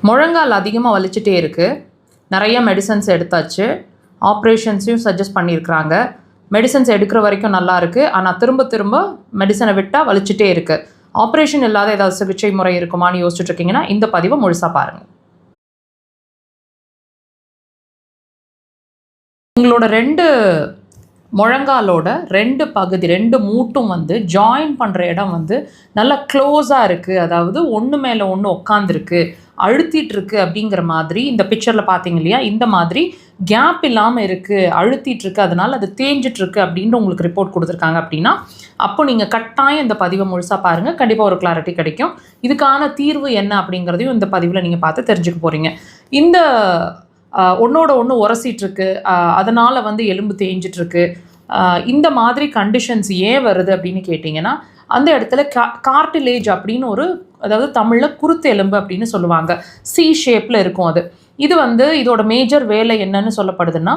முழங்கால் அதிகமாக வலிச்சுட்டே இருக்குது. நிறைய மெடிசன்ஸ் எடுத்தாச்சு. ஆப்ரேஷன்ஸையும் சஜஸ்ட் பண்ணியிருக்கிறாங்க. மெடிசன்ஸ் எடுக்கிற வரைக்கும் நல்லா இருக்குது. ஆனால் திரும்ப திரும்ப மெடிசனை விட்டால் வலிச்சுட்டே இருக்குது. ஆப்ரேஷன் இல்லாத ஏதாவது சிகிச்சை முறை இருக்குமான்னு யோசிச்சுட்டு இருக்கீங்கன்னா இந்த பதிவை முழுசாக பாருங்கள். உங்களோட முழங்காலோட 2 பகுதி 2 மூட்டும் ஜாயின் பண்ணுற இடம் நல்லா க்ளோஸாக இருக்குது. அதாவது ஒன்று மேலே ஒன்று உட்காந்துருக்கு, அழுத்திட்டு இருக்கு அப்படிங்கிற மாதிரி இந்த பிக்சரில் பார்த்தீங்க இல்லையா, இந்த மாதிரி கேப் இல்லாமல் இருக்குது, அழுத்திட்டு இருக்கு, அதனால் அது தேஞ்சிட்ருக்கு அப்படின்னு உங்களுக்கு ரிப்போர்ட் கொடுத்துருக்காங்க. அப்படின்னா அப்போ நீங்கள் கட்டாயம் இந்த பதிவை முழுசாக பாருங்கள். கண்டிப்பாக ஒரு கிளாரிட்டி கிடைக்கும். இதுக்கான தீர்வு என்ன அப்படிங்கிறதையும் இந்த பதிவில் நீங்கள் பார்த்து தெரிஞ்சுக்க போகிறீங்க. இந்த ஒன்றோட ஒன்று உரசிட்ருக்கு, அதனால் எலும்பு தேஞ்சிட்ருக்கு, இந்த மாதிரி கண்டிஷன்ஸ் ஏன் வருது அப்படின்னு கேட்டிங்கன்னா, அந்த இடத்துல கார்டிலேஜ் அப்படின்னு அதாவது தமிழில் குருத்து எலும்பு அப்படின்னு சொல்லுவாங்க. சி ஷேப்பில் இருக்கும் அது. இது இதோட மேஜர் வேலை என்னன்னு சொல்லப்படுதுன்னா,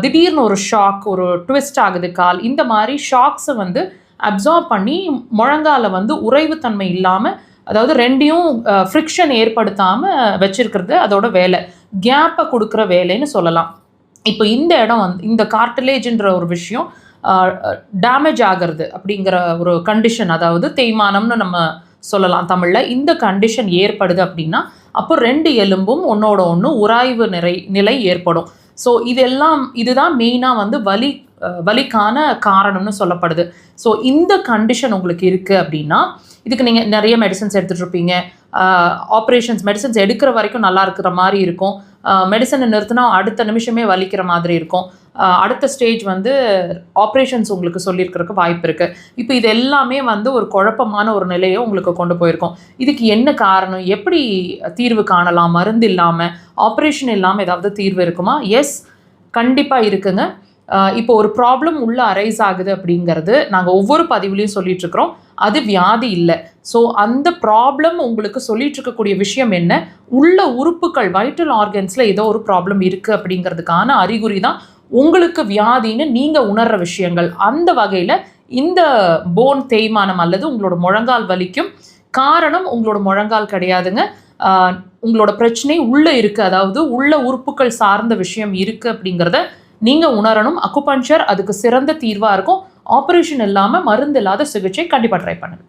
திடீர்னு ஒரு ஷாக், ஒரு ட்விஸ்ட் ஆகுது கால், இந்த மாதிரி ஷாக்ஸை அப்சார்ப் பண்ணி முழங்கால உறைவுத்தன்மை இல்லாமல், அதாவது ரெண்டையும் ஃப்ரிக்ஷன் ஏற்படுத்தாமல் வச்சிருக்கிறது அதோட வேலை. கேப்பை கொடுக்குற வேலைன்னு சொல்லலாம். இப்போ இந்த இடம் இந்த கார்டிலேஜ்ன்ற ஒரு விஷயம் டேமேஜ் ஆகிறது அப்படிங்கிற ஒரு கண்டிஷன், அதாவது தேய்மானம்னு நம்ம சொல்லலாம் தமிழில். இந்த கண்டிஷன் ஏற்படுது அப்படின்னா அப்போ 2 எலும்பும் ஒன்றோட ஒன்று உராய்வு நிலை ஏற்படும். ஸோ இதுதான் மெயினாக வலிக்கான காரணம்னு சொல்லப்படுது. ஸோ இந்த கண்டிஷன் உங்களுக்கு இருக்குது அப்படின்னா இதுக்கு நீங்கள் நிறைய மெடிசன்ஸ் எடுத்துகிட்டு இருப்பீங்க. ஆப்ரேஷன்ஸ் மெடிசன்ஸ் எடுக்கிற வரைக்கும் நல்லா இருக்கிற மாதிரி இருக்கும். மெடிசனை நிறுத்தினா அடுத்த நிமிஷமே வலிக்கிற மாதிரி இருக்கும். அடுத்த ஸ்டேஜ் ஆப்ரேஷன்ஸ் உங்களுக்கு சொல்லியிருக்கிறதுக்கு வாய்ப்பு இருக்குது. இப்போ இது எல்லாமே ஒரு குழப்பமான ஒரு நிலையை உங்களுக்கு கொண்டு போயிருக்கோம். இதுக்கு என்ன காரணம், எப்படி தீர்வு காணலாம்? மருந்து இல்லாமல், ஆப்ரேஷன் இல்லாமல் ஏதாவது தீர்வு இருக்குமா? எஸ், கண்டிப்பாக இருக்குங்க. இப்போ ஒரு ப்ராப்ளம் உள்ள அரைஸ் ஆகுது அப்படிங்கிறது நாங்கள் ஒவ்வொரு பதிவுலையும் சொல்லிகிட்ருக்குறோம். அது வியாதி இல்லை. ஸோ அந்த ப்ராப்ளம் உங்களுக்கு சொல்லிட்டு இருக்கக்கூடிய விஷயம் என்ன, உள்ள உறுப்புகள் வைட்டல் ஆர்கன்ஸில் ஏதோ ஒரு ப்ராப்ளம் இருக்குது அப்படிங்கிறதுக்கான அறிகுறி தான் உங்களுக்கு வியாதின்னு நீங்கள் உணர்கிற விஷயங்கள். அந்த வகையில் இந்த போன் தேய்மானம் அல்லது உங்களோட முழங்கால் வலிக்கும் காரணம் உங்களோட முழங்கால் கிடையாதுங்க. உங்களோட பிரச்சனை உள்ளே இருக்குது, அதாவது உள்ள உறுப்புகள் சார்ந்த விஷயம் இருக்குது அப்படிங்கிறத நீங்கள் உணரணும். அக்குபஞ்சர் அதுக்கு சிறந்த தீர்வாக இருக்கும். ஆப்ரேஷன் இல்லாமல் மருந்து இல்லாத சிகிச்சை கண்டிப்பாக ட்ரை பண்ணுங்கள்.